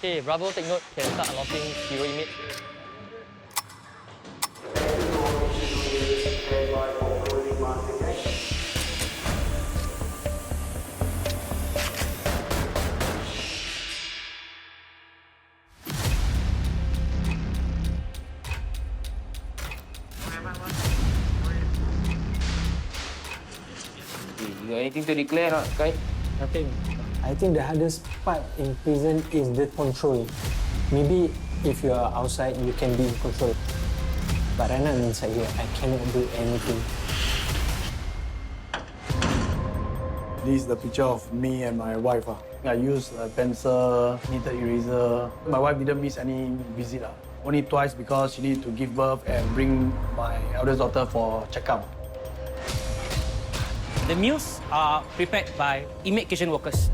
Okay, Bravo, take note. Can start unlocking hero inmate. You got anything to declare or not, Khai? Nothing. I think the hardest part in prison is the control. Maybe if you are outside, you can be in control. But right now I'm inside here, I cannot do anything. This is the picture of me and my wife. I used a pencil, knitted eraser. My wife didn't miss any visit. Only twice because she needed to give birth and bring my eldest daughter for checkup. The meals are prepared by inmate kitchen workers.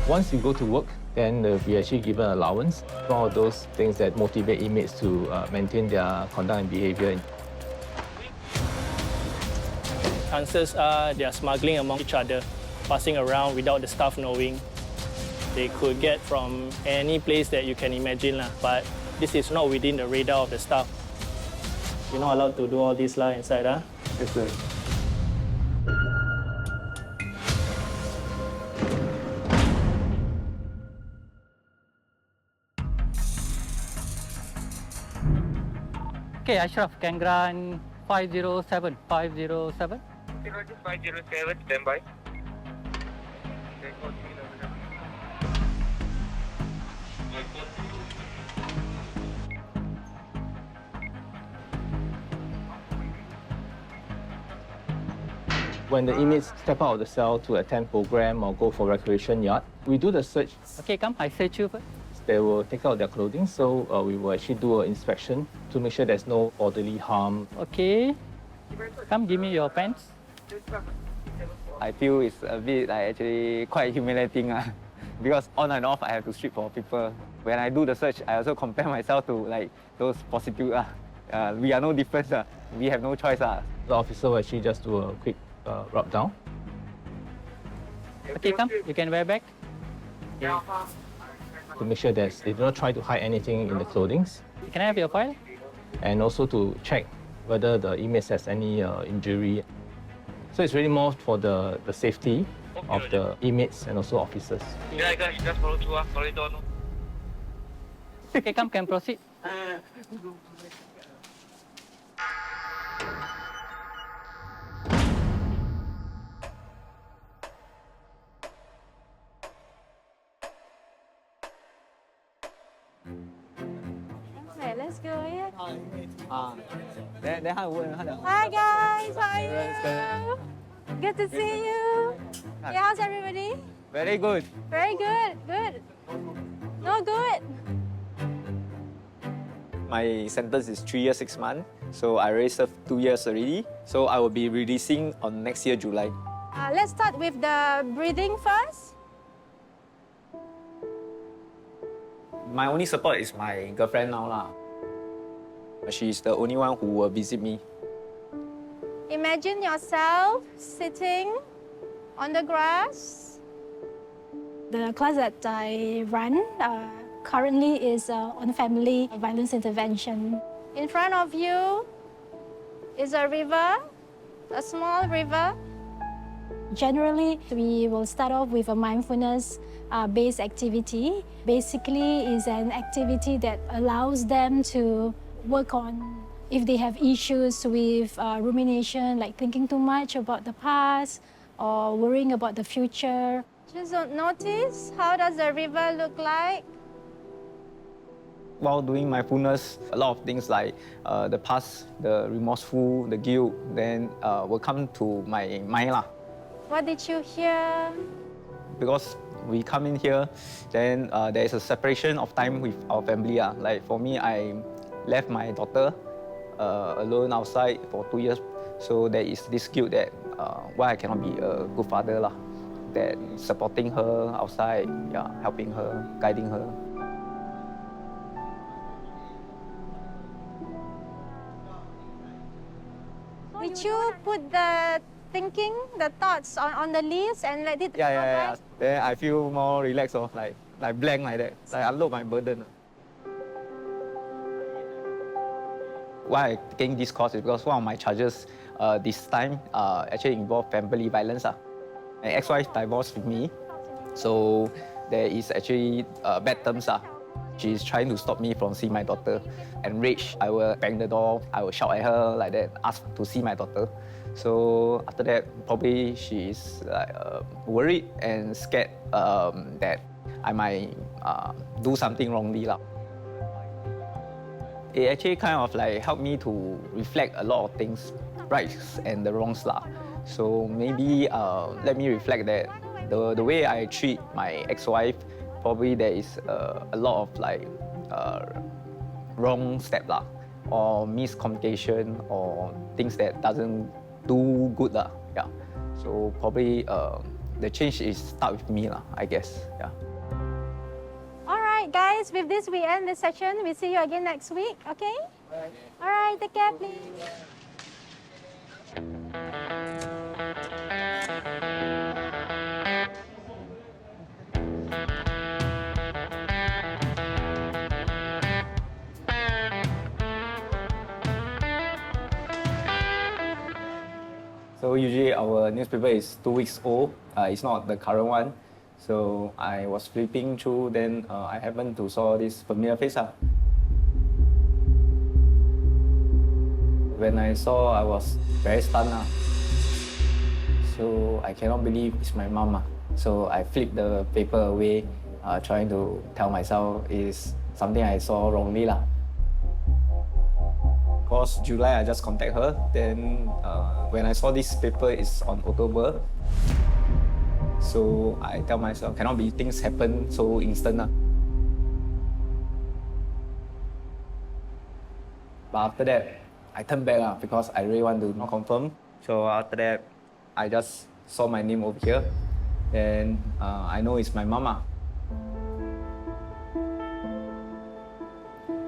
Once you go to work, then we actually given allowance. One of those things that motivate inmates to maintain their conduct and behavior. Chances are they are smuggling among each other, passing around without the staff knowing. They could get from any place that you can imagine, but this is not within the radar of the staff. You're not allowed to do all this inside. Yes, sir. Okay, Ashraf, can grant 507. 507. 507, standby. When the inmates step out of the cell to attend program or go for recreation yard, we do the search. Okay, come, I search you first. They will take out their clothing, so we will actually do an inspection to make sure there's no bodily harm. Okay. Come, give me your pants. I feel it's a bit actually quite humiliating because on and off I have to strip for people. When I do the search, I also compare myself to those prostitutes. We are no different. We have no choice. The officer will actually just do a quick rub down. Okay, come, you can wear back. To make sure that they do not try to hide anything in the clothing. Can I have your file? And also to check whether the inmates has any injury. So it's really more for the safety of the inmates and also officers. Yeah, guys, just follow through. Follow it on. Okay, come, can proceed. Okay, let's go ahead. Hi guys, how are you? Good to see you. Yeah, how's everybody? Very good. Very good, good. No good. My sentence is 3 years, 6 months. So I already served 2 years already. So I will be releasing on next year, July. Let's start with the breathing first. My only support is my girlfriend now. She's the only one who will visit me. Imagine yourself sitting on the grass. The class that I run currently is on family violence intervention. In front of you is a river, a small river. Generally, we will start off with a mindfulness-based activity. Basically, is an activity that allows them to work on if they have issues with rumination, like thinking too much about the past or worrying about the future. Just notice, how does the river look like? While doing mindfulness, a lot of things like the past, the remorseful, the guilt, then will come to my mind. What did you hear? Because we come in here, then there is a separation of time with our family. Like for me, I left my daughter alone outside for 2 years. So there is this guilt that why I cannot be a good father, that supporting her outside, helping her, guiding her. Did you put the thoughts on the list and let it Yeah. Then I feel more relaxed. Like like blank like that, like unload my burden. Why I taking this course is because one of my charges this time actually involved family violence. My ex-wife divorced with me, so there is actually bad terms. She's trying to stop me from seeing my daughter. Enraged, I will bang the door, I will shout at her like that, ask to see my daughter. So after that, probably she's like, worried and scared that I might do something wrongly. It actually kind of like helped me to reflect a lot of things, rights and the wrongs. So maybe let me reflect that the way I treat my ex-wife, probably there is a lot of like wrong step or miscommunication or things that doesn't do good. Yeah. So probably the change is start with me, I guess. Yeah. All right, guys, with this we end this session. We'll see you again next week, okay? All right, take care, please. So usually our newspaper is 2 weeks old. It's not the current one. So I was flipping through, then I happened to saw this familiar face. When I saw, I was very stunned. So I cannot believe it's my mom. So I flipped the paper away, trying to tell myself it's something I saw wrongly. Because July, I just contact her. Then when I saw this paper, it's on October. So I tell myself, cannot be things happen so instant. But after that, I turned back because I really want to not confirm. So after that, I just saw my name over here. Then I know it's my mama.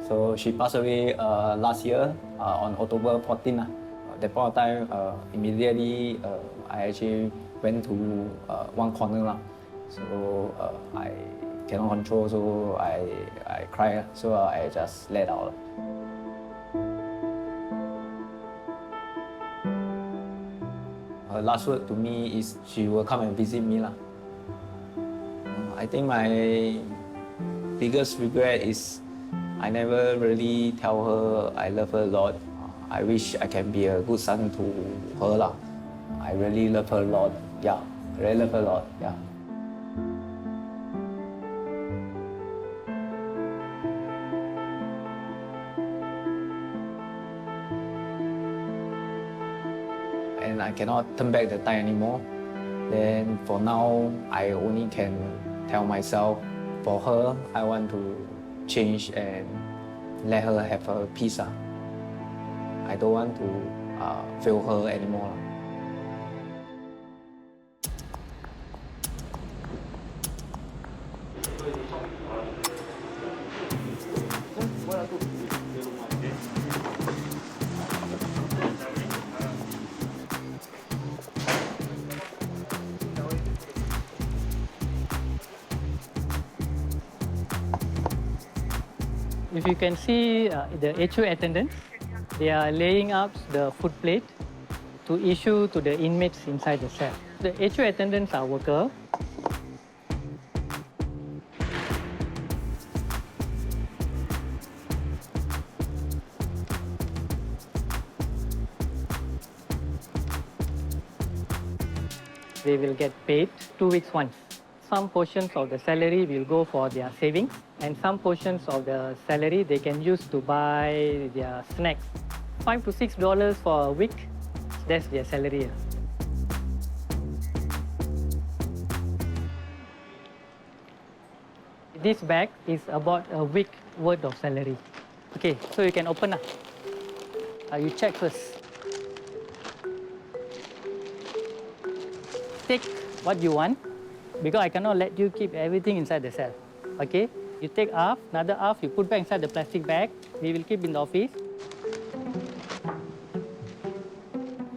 So she passed away last year on October 14. At that point of time, immediately I actually went to one corner. So I cannot control, so I cry. So I just let out. Her last word to me is she will come and visit me. I think my biggest regret is I never really tell her I love her a lot. I wish I can be a good son to her. I really love her a lot. Yeah, I really love her a lot. Yeah. And I cannot turn back the time anymore. Then for now, I only can tell myself, for her, I want to change and let her have her peace. I don't want to fail her anymore. If you can see the HO attendants, they are laying up the food plate to issue to the inmates inside the cell. The HO attendants are workers. They will get paid 2 weeks once. Some portions of the salary will go for their savings, and some portions of the salary they can use to buy their snacks. $5 to $6 for a week, that's their salary. This bag is about a week worth of salary. Okay, so you can open up. You check first. Take what you want, because I cannot let you keep everything inside the cell. Okay? You take half, another half, you put back inside the plastic bag. We will keep in the office.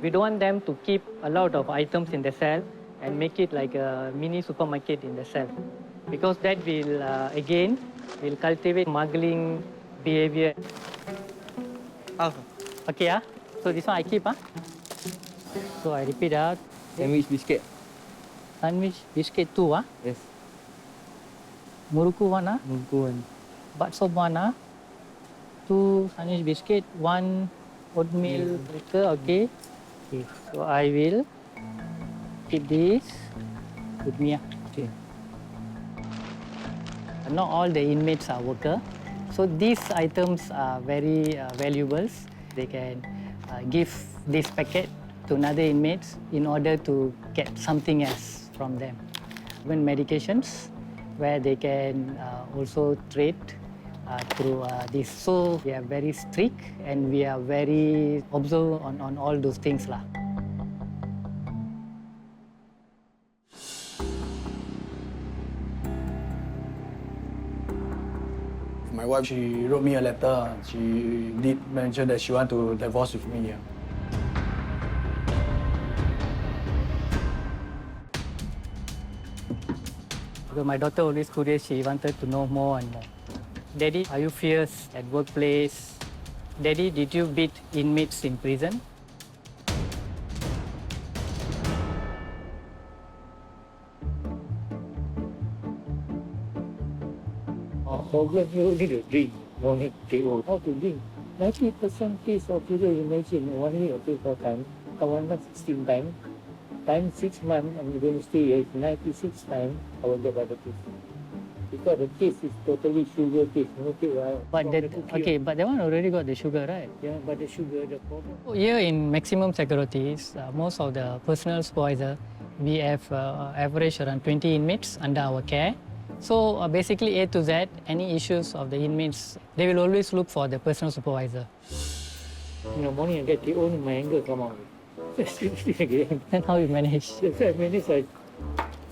We don't want them to keep a lot of items in the cell and make it like a mini supermarket in the cell. because that will, again, will cultivate smuggling behavior. Okay, so this one I keep. So I repeat. Sandwich biscuit. Sandwich biscuit 2. Yes. Muruku 1. Muruku 1. Bakso 1. 2 sandwich biscuit, 1 oatmeal cracker. Okay. So I will keep this with me. Okay. Not all the inmates are worker, so these items are very valuable. They can give this packet to another inmates in order to get something else from them. Even medications, where they can also trade through this. So we are very strict and we are very observant on all those things lah. My wife, she wrote me a letter. She did mention that she want to divorce with me. Because my daughter always curious, she wanted to know more and more. Daddy, are you fierce at workplace? Daddy, did you beat inmates in prison? Problem you need to drink, no need to how to drink. 90% case of people you mentioned 1 week or 2 4 times, 1 month 16 times, times 6 months and you're going to stay here 96 times, I will get by the case. Because the case is totally sugar case, no case. But that, okay, but that one already got the sugar, right? Yeah, but the sugar, the problem. Here in maximum securities, most of the personal supervisor, we have average around 20 inmates under our care. So basically A to Z, any issues of the inmates, they will always look for the personal supervisor. In the morning I get the own, my anger come out. Seriously again. Then how you manage? That's why I manage, I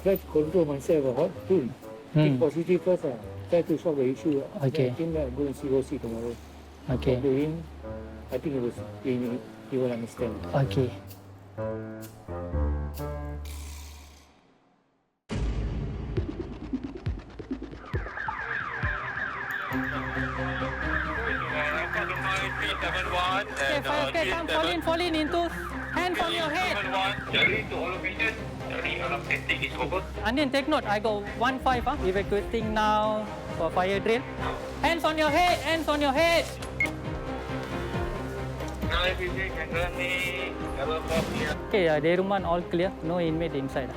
try to control myself, what to do. Think positive first, try to solve the issue. Okay. I think I'll go and see OC tomorrow. Okay. Talk to him, I think he will understand. Okay. Okay, come, fall in into hands on your head. Andin, take note, I go 1-5, evacuating now for fire drill. Hands on your head, hands on your head. Okay, day room 1 all clear, no inmate inside.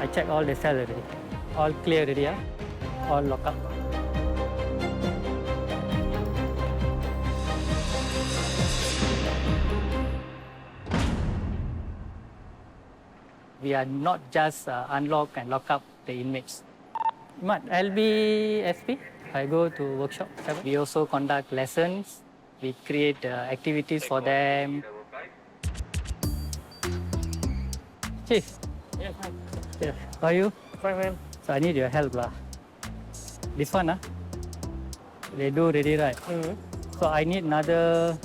I check all the cell already. All clear already, all lock up. We are not just unlock and lock up the inmates. LB I go to workshop. We also conduct lessons. We create activities for them. Chief. Yes, ma'am. Yes. How are you? Fine, ma'am. So I need your help lah. This one they do already, right? So I need another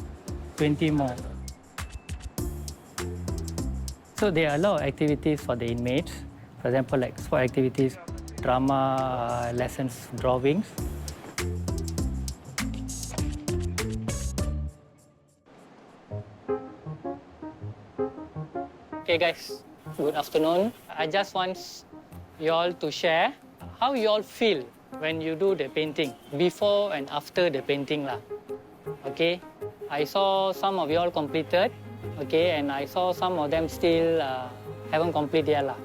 20 more. So there are a lot of activities for the inmates. For example, like sport activities, drama lessons, drawings. Okay guys, good afternoon. I just want you all to share how you all feel when you do the painting, before and after the painting lah. Okay, I saw some of you all completed. Okay, and I saw some of them still haven't completed yet lah.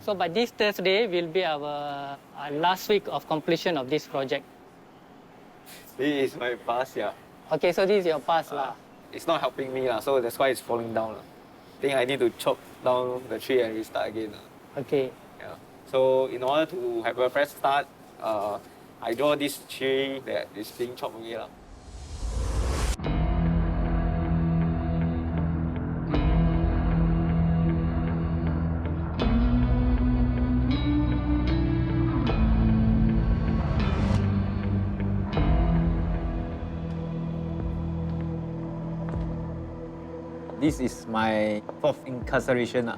So by this Thursday will be our last week of completion of this project. This is my past, yeah. Okay, so this is your pass lah. It's not helping me, so that's why it's falling down. I think I need to chop down the tree and restart again. Okay. Yeah. So in order to have a fresh start, I draw this tree that is being chopped away. This is my fourth incarceration.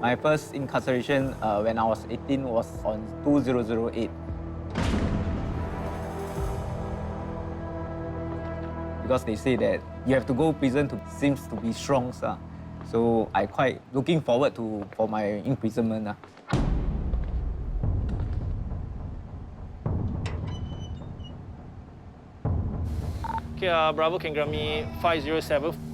My first incarceration when I was 18 was on 2008. Because they say that you have to go prison to seems to be strong. So I quite looking forward for my imprisonment. Okay, Bravo can grant me 507.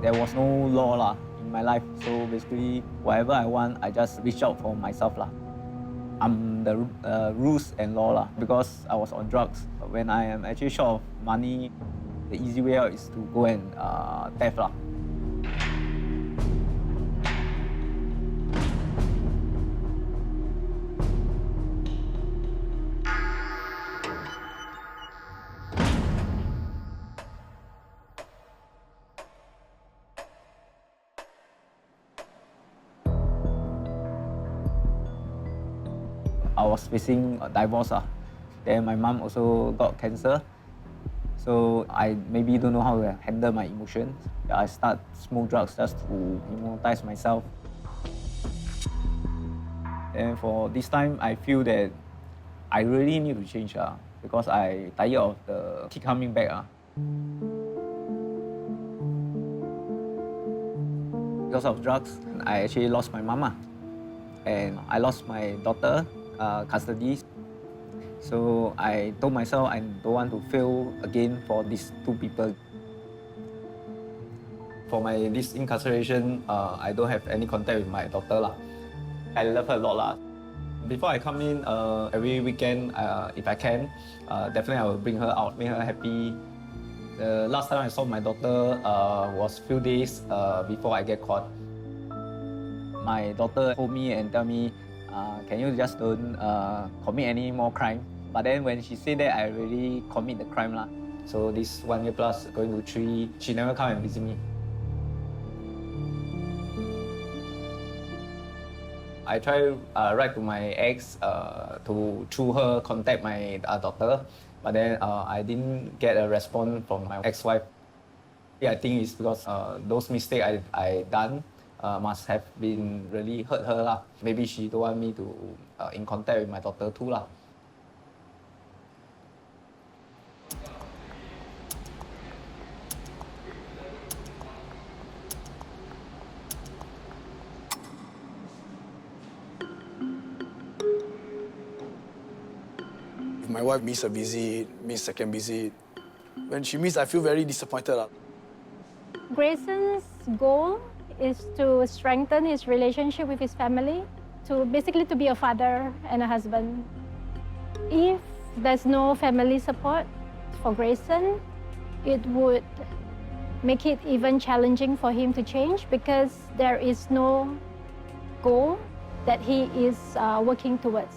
There was no law in my life, so basically whatever I want, I just reach out for myself. I'm the rules and law because I was on drugs. When I am actually short of money, the easy way out is to go and theft. I was facing a divorce. Then my mom also got cancer. So I maybe don't know how to handle my emotions. I start smoke drugs just to immobilize myself. And for this time, I feel that I really need to change because I tired of the keep coming back. Because of drugs, I actually lost my mama. And I lost my daughter custody. So I told myself I don't want to fail again for these two people. For this incarceration, I don't have any contact with my daughter. I love her a lot. Before I come in, every weekend, if I can, definitely I will bring her out, make her happy. The last time I saw my daughter was a few days before I get caught. My daughter told me and tell me, can you just don't commit any more crime? But then when she said that, I really commit the crime. So this 1 year plus, going to 3, she never come and visit me. I try write to my ex to through her contact my daughter, but then I didn't get a response from my ex-wife. I think it's because those mistakes I done must have been really hurt her. Maybe she don't want me to in contact with my daughter too. If my wife miss a visit, miss second visit, when she miss, I feel very disappointed. Grayson's goal is to strengthen his relationship with his family, to basically to be a father and a husband. If there's no family support for Grayson, it would make it even challenging for him to change because there is no goal that he is working towards.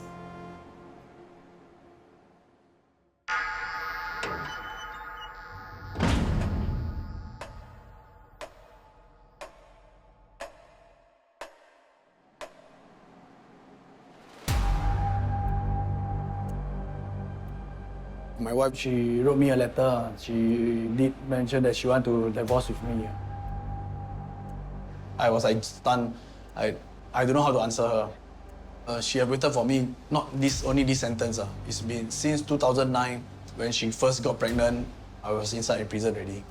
My wife, she wrote me a letter. She did mention that she want to divorce with me. I was stunned. I don't know how to answer her. She have waited for me, not only this sentence. It's been since 2009 when she first got pregnant. I was inside in prison already.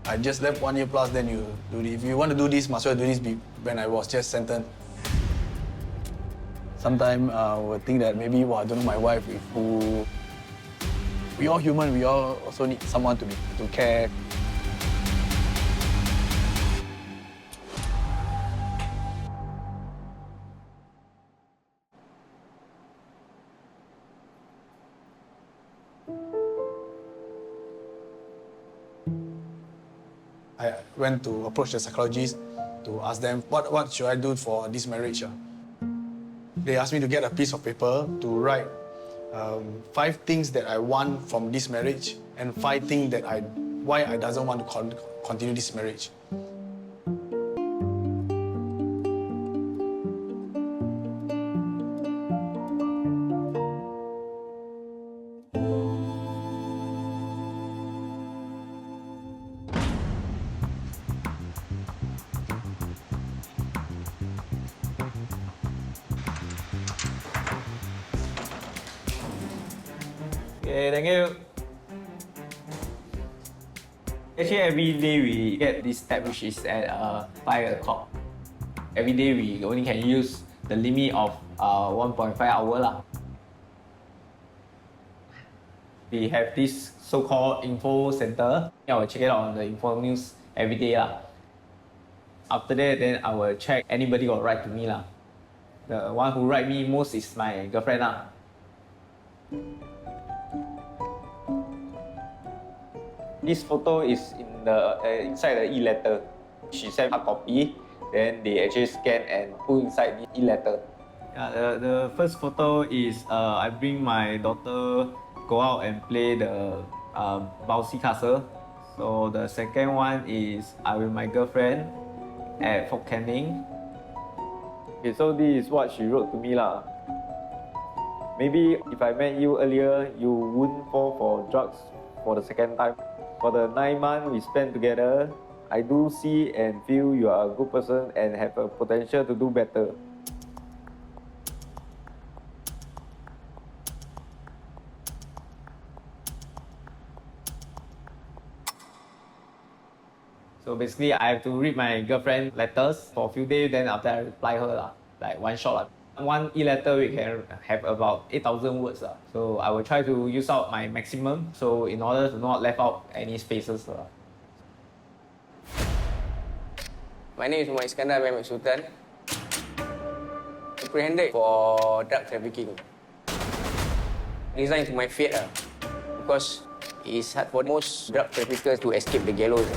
I just left 1 year plus, then you do this. If you want to do this, must well do this when I was just sentenced. Sometimes I would think that maybe, I don't know my wife who. We all human, we all also need someone to care. I went to approach the psychologist to ask them, what should I do for this marriage? They asked me to get a piece of paper to write 5 things that I want from this marriage and 5 things that why I doesn't want to continue this marriage. Okay, thank you. Actually, every day we get this tab which is at 5 o'clock. Every day we only can use the limit of 1.5 hour lah. We have this so-called info center. I will check it out on the info news every day lah. After that, then I will check anybody got write to me lah. The one who write me most is my girlfriend lah. This photo is in the inside the e-letter. She sent a copy, then they actually scan and put inside the e-letter. Yeah, the first photo is I bring my daughter go out and play the bouncy castle. So the second one is I with my girlfriend at Fort Canning. Okay, so this is what she wrote to me lah. Maybe if I met you earlier, you wouldn't fall for drugs for the second time. For the 9 months we spent together, I do see and feel you are a good person and have a potential to do better. So basically, I have to read my girlfriend letters for a few days, then after I reply her lah, like one shot lah. One e-letter we can have about 8,000 words lah. So I will try to use out my maximum, so in order to not left out any spaces lah. My name is Iskandar Sultan. Apprehended for drug trafficking. Resigned to my fate lah, because it's hard for most drug traffickers to escape the gallows.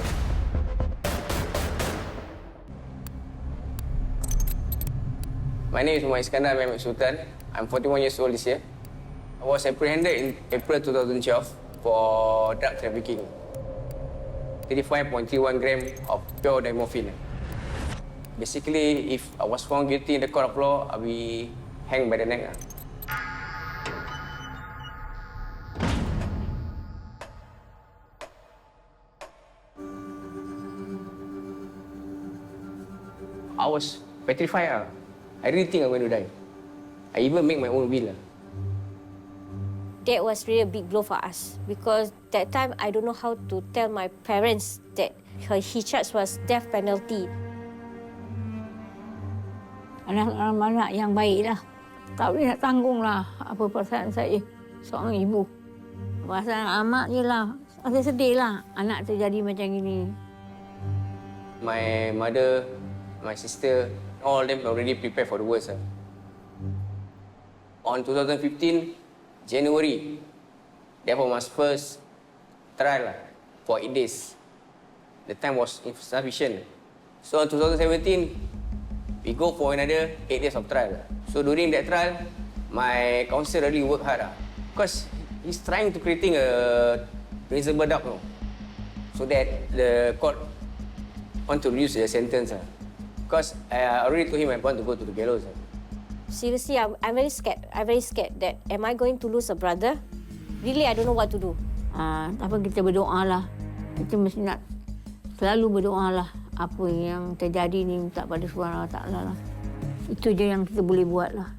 My name is Iskandar Sultan. I'm 41 years old this year. I was apprehended in April 2012 for drug trafficking. 35.31 gram of pure dimorphine. Basically, if I was found guilty in the court of law, I'll be hanged by the neck. I was petrified. I really think I'm going to die. I even make my own will. That was really a big blow for us because that time I don't know how to tell my parents that he charged was death penalty. Anak-anak yang baiklah. Tak boleh nak tanggung lah apa perasaan saya seorang ibu. Perasaan amat je lah. Saya sedih lah anak terjadi macam ini. My mother, my sister, all of them already prepared for the worst. On 2015, January, that was my first trial for 8 days. The time was insufficient. So in 2017, we go for another 8 days of trial. So during that trial, my counsel really worked hard because he's trying to creating a reasonable doubt, so that the court want to reduce the sentence. Because I already told him I want to go to the gallows. Seriously, I'm very scared. I'm very scared that am I going to lose a brother? Really, I don't know what to do. Apa kita berdoa lah. Kita mesti nak selalu berdoa lah. Apa yang terjadi ni minta pada Subhanahu Wa Taala lah. Itu je yang kita boleh buat lah.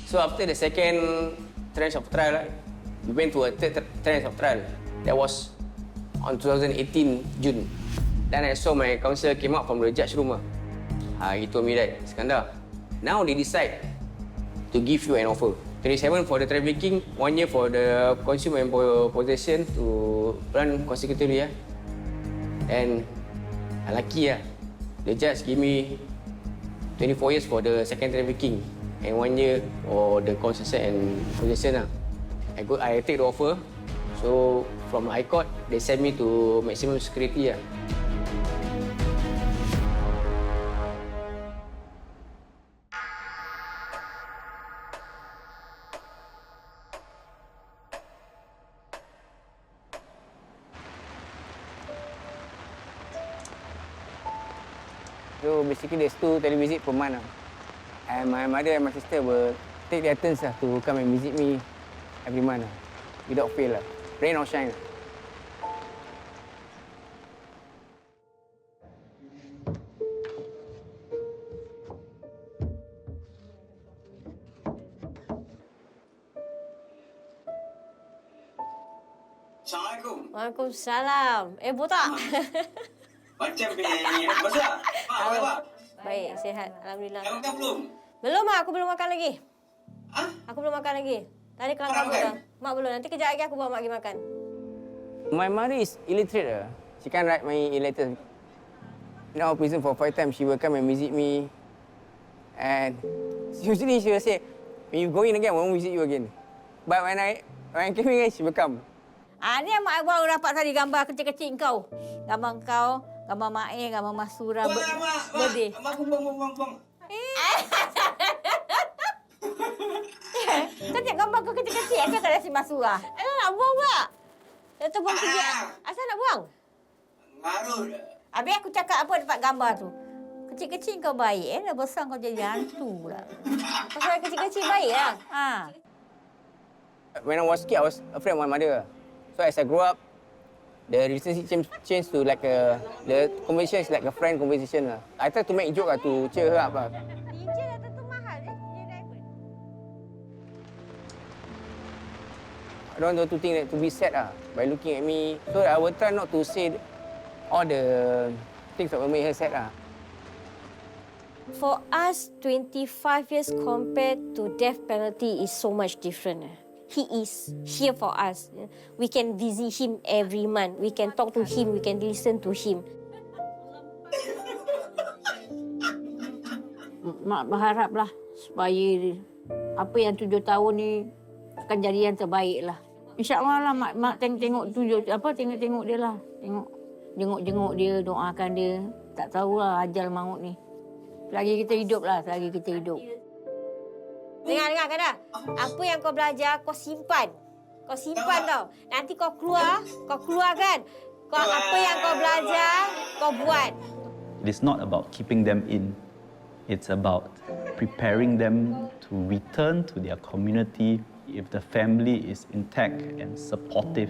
So after the second tranche of trial, we went to a third tranche of trial. That was on 2018 June. Then I saw my counsel came out from the judge room. He told me that, Iskandar, now they decide to give you an offer. 27 for the trafficking, 1 year for the consume and possession to run consecutively. And lucky the judge give me 24 years for the second trafficking and 1 year for the consumption and possession. I take the offer. So from High Court, they send me to maximum security. So basically there's 2 televisit per month. And my mother and my sister will take their turns to come and visit me every month without fail. Rain or shine. Waalaikumsalam. Botak. Macam ni. Besar. Apa? Baik, sihat. Alhamdulillah. Dah makan belum? Belum, Mak. Aku belum makan lagi. Aku belum makan lagi. Tadi kelang kabut dah. Mak belum. Nanti kejap lagi aku bawa Mak pergi makan. My mother is illiterate. She can't write my letters. In our prison for 5 times, she will come and visit me. And usually she will say, when you go in again, I won't visit you again. But when I came in, she will come. Ni Mak baru dapat tadi gambar kecil-kecil kau. Gambar kau, gambar Mak gambar Mas Surah. Birthday. Mak aku buang. Kecil gambar kau kecil-kecil. Aku tak ada si Mas Surah. Nak buang tak? Itu buang sikit. Asal nak buang? Ngaruh. Habis aku cakap apa dapat gambar tu. Kecil-kecil kau baik. Dah besar kau jadi hantu pula. Pasal kecil-kecil baik lah. When I was kid, I was afraid of my mother. So as I grew up, the relationship changed to like the conversation is like a friend conversation. I try to make joke to cheer her up. Ninja dah tentu mahal. Ninja diamond. I don't want to think that to be sad by looking at me. So I will try not to say all the things that will make her sad. For us, 25 years compared to death penalty is so much different. He is here for us. We can visit him every month. We can talk to him. We can listen to him. Mak berharaplah supaya apa yang 7 tahun ni akan jadi yang terbaik lah. InsyaAllah lah mak tengok dia lah. Jenguk dia, doakan dia. Tak tahulah ajal maut ni. Selagi kita hidup lah, selagi kita hidup. Dengar Kanda. Apa yang kau belajar, kau simpan. Kau simpan tau. Nanti kau keluar kan. Apa yang kau belajar, kau buat. It is not about keeping them in. It's about preparing them to return to their community. If the family is intact and supportive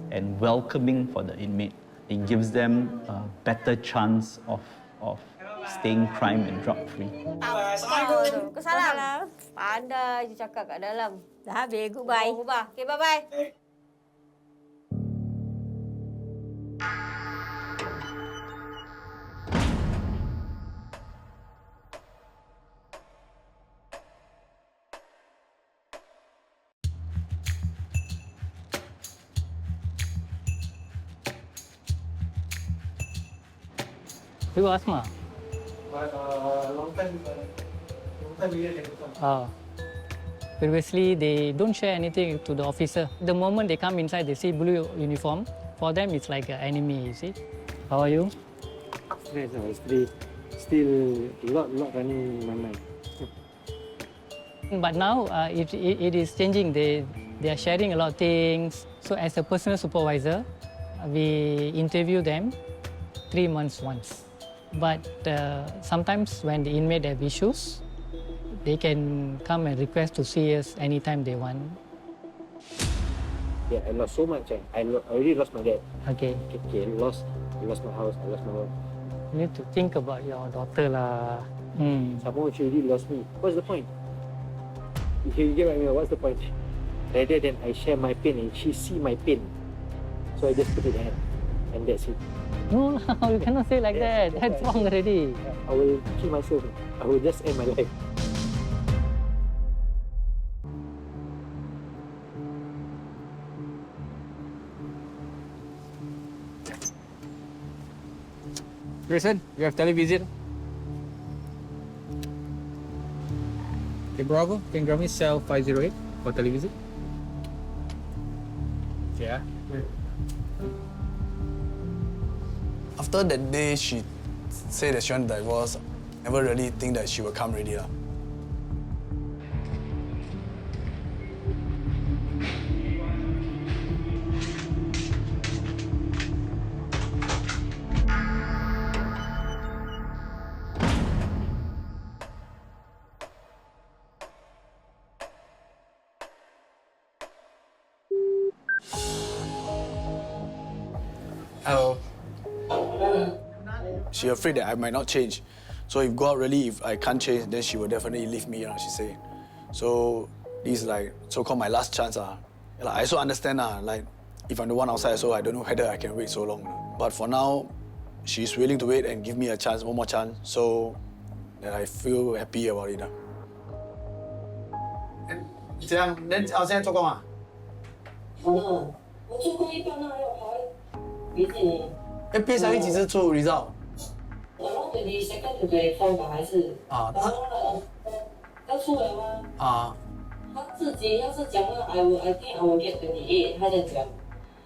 and welcoming for the inmate, it gives them a better chance of staying crime and drug free. Assalamualaikum. Salam. Pandai je cakap kat dalam. Dah habis, goodbye. Okay, bye-bye. You Asma? Long time we had Previously, they don't share anything to the officer. The moment they come inside, they see blue uniform. For them, it's like an enemy, you see. How are you? Still a lot running in my mind. But now, it is changing. They are sharing a lot of things. So as a personal supervisor, we interview them 3 months once. But sometimes when the inmate have issues, they can come and request to see us anytime they want. Yeah, I lost so much. I already lost my dad. Okay. I lost my house. I lost my wife. You need to think about your daughter lah. Someone she already lost me. What's the point? If you get what I mean, what's the point? Rather than I share my pain and she see my pain. So I just put it in, and that's it. No, you cannot say like that. That's wrong already. I will kill myself. I will just end my life. Graceson, you have television? Okay, Bravo, can you grab me cell 508 for television? Yeah. After that day, she said that she wanted divorce. Never really think that she would come already. Hello. She afraid that I might not change. So if God really, if I can't change, then she will definitely leave me, she said. So this is like so-called my last chance. Like, I also understand, like If I'm the one outside, so I don't know whether I can wait so long. But for now, she's willing to wait and give me a chance, one more chance. So I feel happy about it. 这样，恁现在做工啊？我做工一般啊，要跑毕竟。毕业几时出 result？ 22nd to 24吧，还是？啊，要出来吗？啊。他自己要是讲了 I think I will get 28，他这样讲。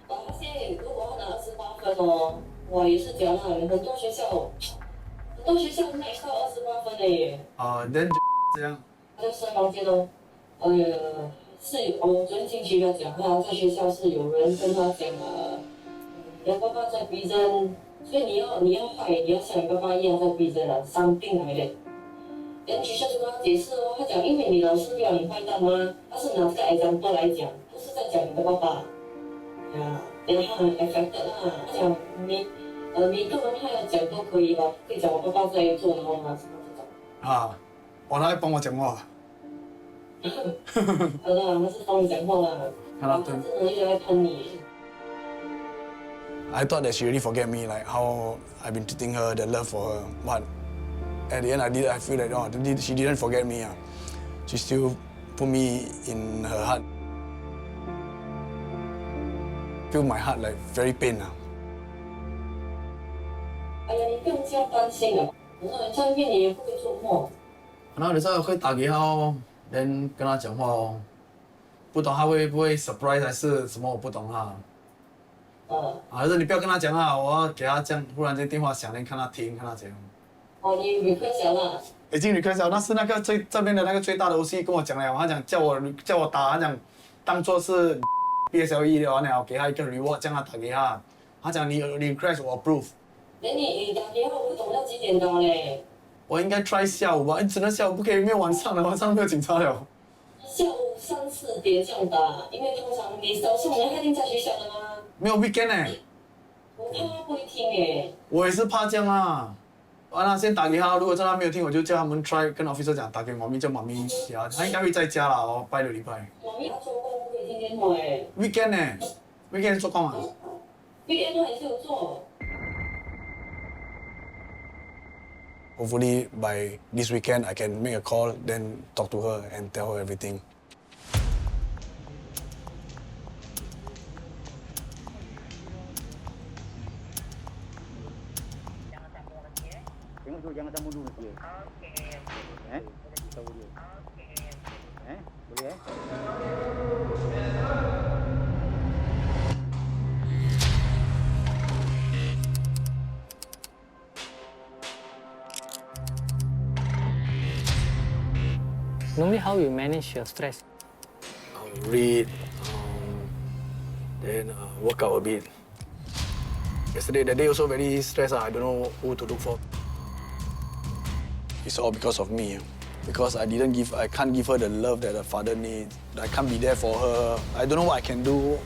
他现在如果他拿28分哦，哇，也是讲了，很多学校 match 到28分的耶。then 这样。他在睡房间哦。是我昨天进去要讲他在学校是有人跟他讲你爸爸在 prison， 所以你要坏，你要像你爸爸一样在 prison 了，something like that。然后学校就跟他解释哦，他讲因为你老师不要你坏蛋吗？他是拿这个 example 来讲，不是在讲你的爸爸。啊，然后他很 affected 啦，他讲每个人他要讲都可以吧，可以讲我爸爸在做的话什么这种。啊，他会帮我讲话。好啦，他是帮你讲话啦。他真的又在喷你。I thought that she really forget me, like how I've been treating her, the love for her. But at the end, I feel like she didn't forget me. She still put me in her heart. Feel my heart like very pain. 哎呀，你不用这样担心啊，人在面你也不会做梦。然后有时候会打给他哦，跟他讲话哦，不懂他会不会 surprise 还是什么，我不懂啊。还是你不要跟他讲啊，我要给他这样，忽然间电话响，你看他听，看他讲。你 request 了啦？已经 request 了，但是那个这边的那个最大的 OC 跟我讲了，他讲叫我打，他讲当做是 BSLE 的话，然后给他一个 reward， 这样他打给他。他讲你 request 我 approve。你打电话我不懂要几点打嘞？我应该 try 下午吧，只能下午不可以，没有晚上了，晚上没有警察了。下午3、4点这样打，因为通常你早上人他一定在学校的吗？没有 weekend 呢。我怕他不会听诶。我也是怕这样啊。完了，先打给他，如果真的没有听，我就叫他们 try 跟 officer 讲，打给妈咪，叫妈咪呀，他应该会在家啦，拜6礼拜。妈咪他做工不可以听电话诶。weekend 呢 ？weekend 做工啊 ？weekend 都还是有做。Hopefully by this weekend I can make a call, then talk to her and tell her everything. Tengok tu jangan sambung dulu dia. Okey. Tahu dia. Okey. Boleh Normally, how you manage your stress? Read, then work out a bit. Yesterday, that day also very stressed. I don't know who to look for. It's all because of me. Because I can't give her the love that her father needs. I can't be there for her. I don't know what I can do.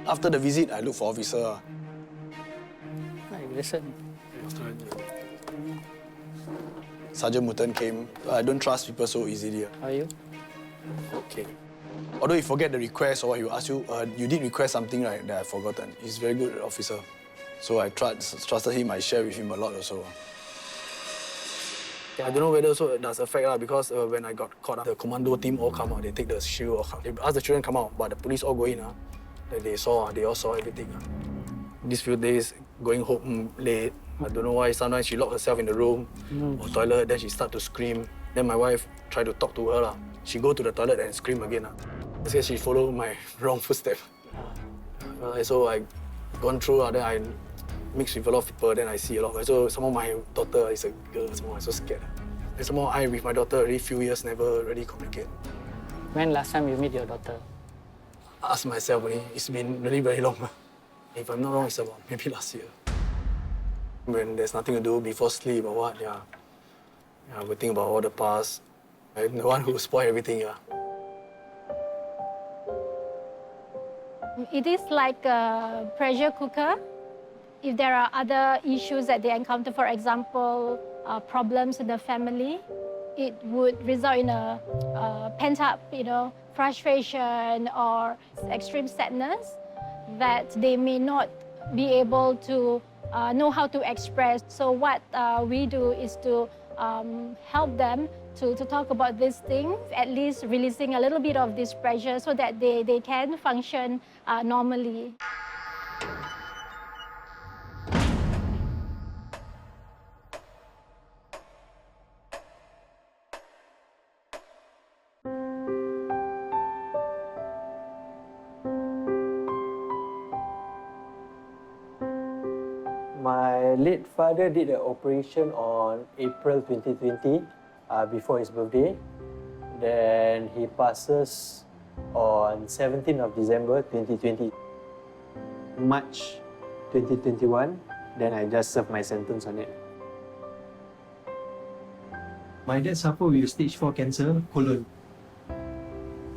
After the visit, I look for officer. Hi, Graceson. Sergeant Mutan came. I don't trust people so easily. How are you? Okay. Although he forget the request or he will ask you, you did request something right that I've forgotten. He's a very good officer. So I trusted him, I share with him a lot also. I don't know whether also it does affect because when I got caught, the commando team all come out, they take the shield all out. They ask the children come out, but the police all go in. They all saw everything. These few days, going home late, I don't know why, sometimes she locked herself in the room or toilet, then she start to scream. Then my wife tried to talk to her. She go to the toilet and scream again. Because she followed my wrong footstep. So I gone through, then I mix with a lot of people, then I see a lot. So some of my daughter is a girl, I'm so scared. And some more I with my daughter already few years never really communicate. When last time you meet your daughter? I ask myself, it's been really very long. If I'm not wrong, it's about maybe last year. When there's nothing to do before sleep or what, I would think about all the past. I'm the one who spoiled everything, It is like a pressure cooker. If there are other issues that they encounter, for example, problems in the family, it would result in a pent-up, frustration or extreme sadness that they may not be able to know how to express. So what we do is to help them to talk about these things, at least releasing a little bit of this pressure so that they can function normally. My late father did an operation on April 2020 before his birthday. Then he passes on 17th of December 2020. March 2021, then I just served my sentence on it. My dad suffered with stage 4 cancer, colon.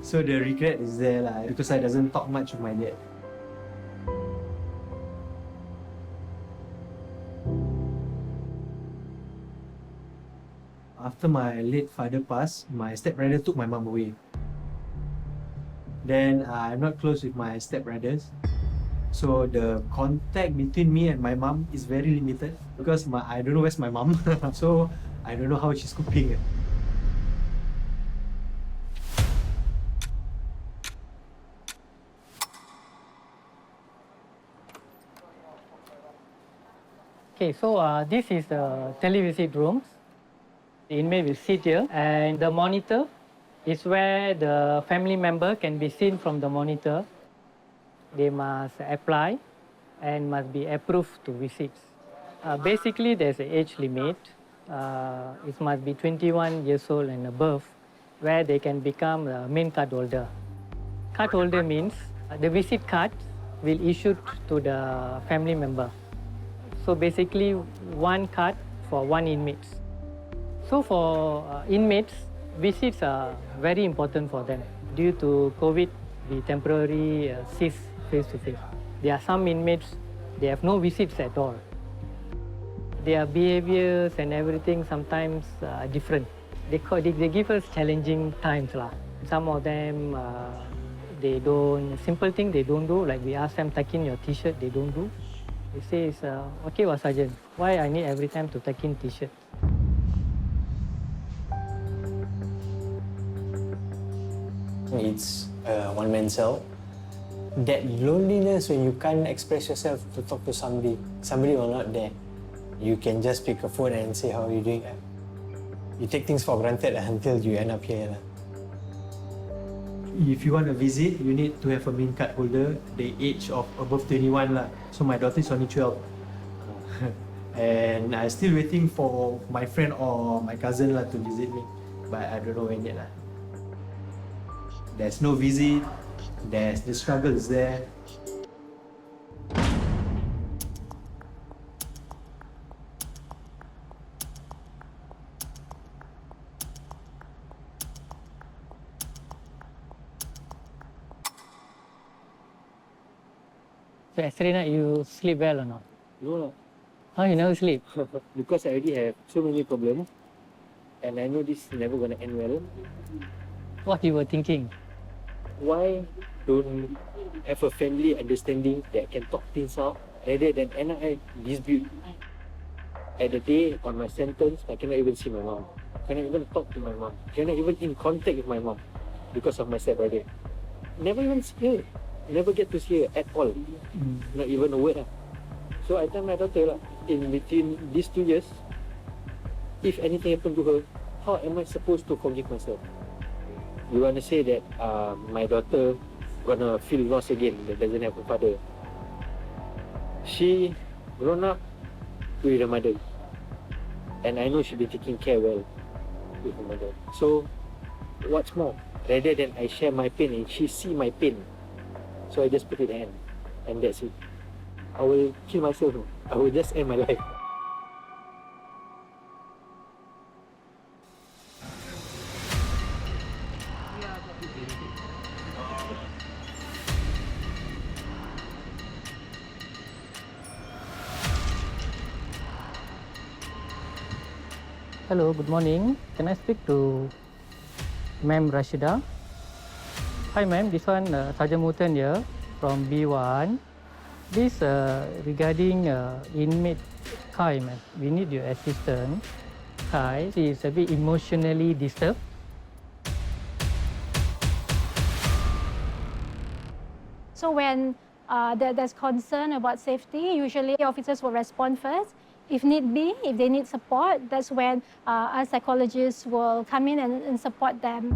So the regret is there because I doesn't talk much with my dad. After my late father passed, my stepbrother took my mom away. Then I'm not close with my stepbrothers. So the contact between me and my mom is very limited because I don't know where's my mom. So I don't know how she's coping. Okay, so this is the televisit rooms. The inmate will sit here, and the monitor is where the family member can be seen from the monitor. They must apply and must be approved to visits. Basically, there's an age limit. It must be 21 years old and above, where they can become the main card holder. Card holder means the visit card will issue to the family member. So basically, one card for one inmate. So for inmates, visits are very important for them. Due to COVID, we temporarily cease face-to-face. There are some inmates, they have no visits at all. Their behaviors and everything sometimes are different. They give us challenging times. Some of them, they don't, simple thing they don't do, like we ask them, tuck in your t-shirt, they don't do. They say, okay, Sergeant, why I need every time to tuck in t-shirt? It's a one-man cell. That loneliness when you can't express yourself to talk to somebody will not there. You can just pick a phone and say, how are you doing? You take things for granted until you end up here. If you want to visit, you need to have a main card holder, the age of above 21. So my daughter is only 12. And I'm still waiting for my friend or my cousin to visit me. But I don't know when yet. There's no visit, the struggle is there. So yesterday night you sleep well or not? No. How you never sleep? Because I already have so many problems and I know this is never going to end well. What you were thinking? Why don't have a family understanding that can talk things out rather than end up dispute? At the day on my sentence, I cannot even see my mom. Cannot even talk to my mom. Cannot even in contact with my mom because of my stepbrother. Never even see her. Never get to see her at all. Not even a word. So I tell my daughter, in between these 2 years, if anything happened to her, how am I supposed to forgive myself? You want to say that my daughter gonna feel lost again, that doesn't have a father. She grown up with her mother, and I know she'll be taking care well with her mother. So what's more, rather than I share my pain and she see my pain, so I just put it in, and that's it. I will kill myself. I will just end my life. Hello, good morning. Can I speak to Ma'am Rashida? Hi, ma'am. This one, Sergeant Muten here from B1. This regarding inmate Khai, ma'am. We need your assistance. Khai, she is a bit emotionally disturbed. So when there's concern about safety, usually officers will respond first. If need be, if they need support, that's when our psychologists will come in and support them.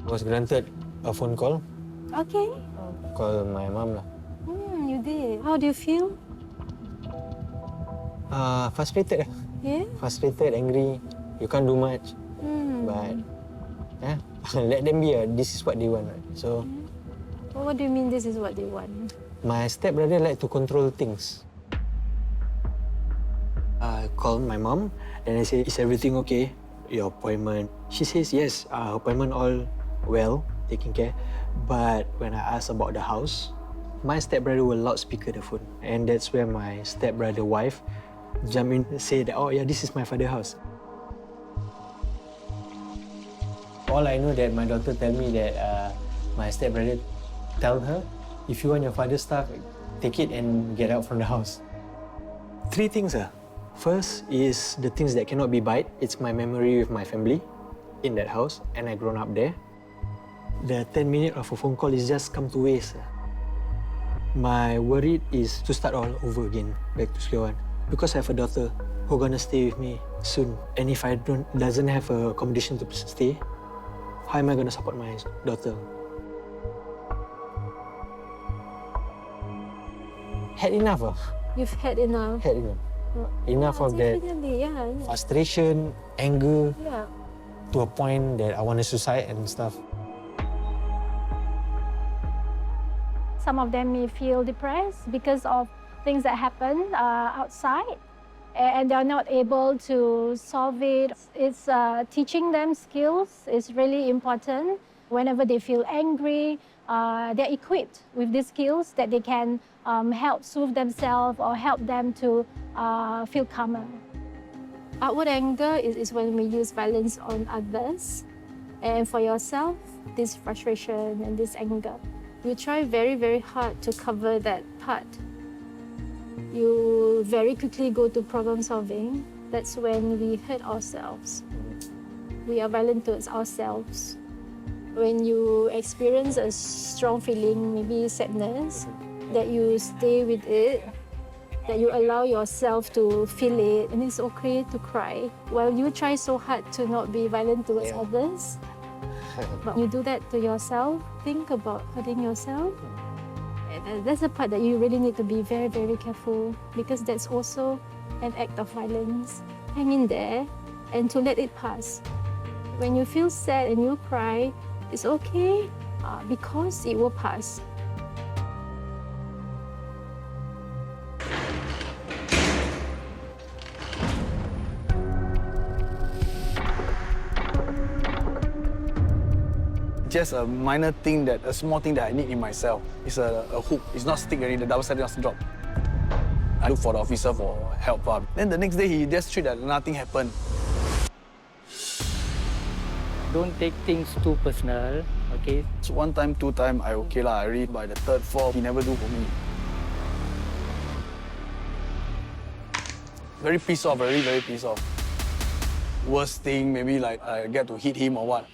Was granted a phone call. Okay. Call my mom lah. You did. How do you feel? Frustrated. Yeah. Frustrated, angry. You can't do much. But let them be. This is what they want. So. Well, what do you mean? This is what they want? My stepbrother like to control things. I called my mom and I say, "Is everything okay? Your appointment?" She says, "Yes, appointment all well, taking care." But when I ask about the house, my stepbrother will loudspeaker the phone, and that's where my stepbrother wife jump in and say that, "Oh yeah, this is my father's house." All I know that my daughter tell me that my stepbrother tell her, "If you want your father's stuff, take it and get out from the house." Three things. First is the things that cannot be bought. It's my memory with my family in that house, and I grown up there. The 10 minutes of a phone call is just come to waste. My worry is to start all over again, back to square one. Because I have a daughter who's gonna stay with me soon. And if I doesn't have a accommodation to stay, how am I gonna support my daughter? Had enough. You've had enough. Had enough. Enough of that Definitely, yeah. frustration, anger, Yeah. to a point that I want to suicide and stuff. Some of them may feel depressed because of things that happen outside, and they're not able to solve it. It's teaching them skills is really important. Whenever they feel angry, they're equipped with these skills that they can help soothe themselves or help them to feel calmer. Outward anger is when we use violence on others, and for yourself, this frustration and this anger. You try very, very hard to cover that part. You very quickly go to problem solving. That's when we hurt ourselves. We are violent towards ourselves. When you experience a strong feeling, maybe sadness, that you stay with it, that you allow yourself to feel it, and it's okay to cry. While you try so hard to not be violent towards others, but you do that to yourself, think about hurting yourself. And that's the part that you really need to be very, very careful, because that's also an act of violence. Hang in there and to let it pass. When you feel sad and you cry, it's okay because it will pass. Just a minor thing, a small thing that I need in myself. It's a hook. It's not stick already, the double-sided doesn't drop. I look for the officer for help. Then the next day, he just treat that nothing happened. Don't take things too personal, okay? So 1 time, 2 time, I okay lah. I read by the 3rd, 4th, he never do for me. Very pissed off, very, very pissed off. Worst thing, maybe like I get to hit him or what.